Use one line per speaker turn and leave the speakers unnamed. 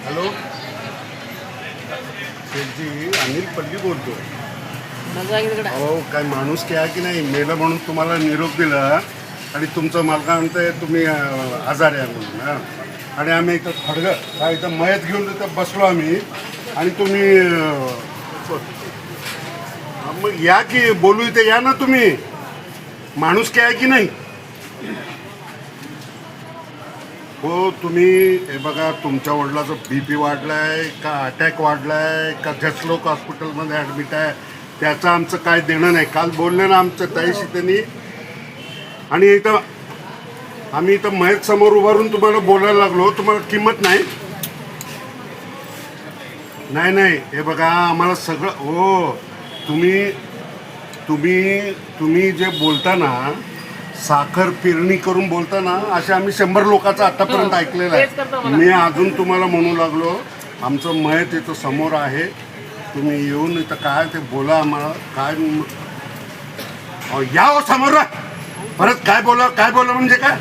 Hello शेठजी, अनिल पल्ली बोलतो. हो, काय माणूस की आहे की नाही, मेलं म्हणून तुम्हाला निरोप दिला आणि तुमचं मालका म्हणतंय तुम्ही आजारी आहे म्हणून. हां, आणि आम्ही इथं खडगं काय इथं मयत घेऊन तिथं बसलो आम्ही आणि तुम्ही मग या की बोलू, इथे या ना तुम्ही. माणूस की आहे की नाही. हो, तुम्ही हे बघा, तुमच्या वडिलाचं BP वाढलाय का अटॅक वाढलाय का जसलोक हॉस्पिटलमध्ये ॲडमिट आहे, त्याचं आमचं काय देणं नाही. काल बोलले ना आमचं ताईशी त्यांनी, आणि इथं आम्ही इथं मयत समोर उभारून तुम्हाला बोलायला लागलो, तुम्हाला किंमत नाही. नाही नाही, हे बघा आम्हाला सगळं, हो, तुम्ही तुम्ही तुम्ही जे बोलता ना, साखर पेरणी करून बोलता ना, असे आम्ही 100 लोकांचं आतापर्यंत ऐकलेलं आहे. मी अजून तुम्हाला म्हणू लागलो, आमचं मयत इथं समोर आहे, तुम्ही येऊन इथं काय ते बोला आम्हाला. काय या हो समोर, परत काय बोला म्हणजे काय.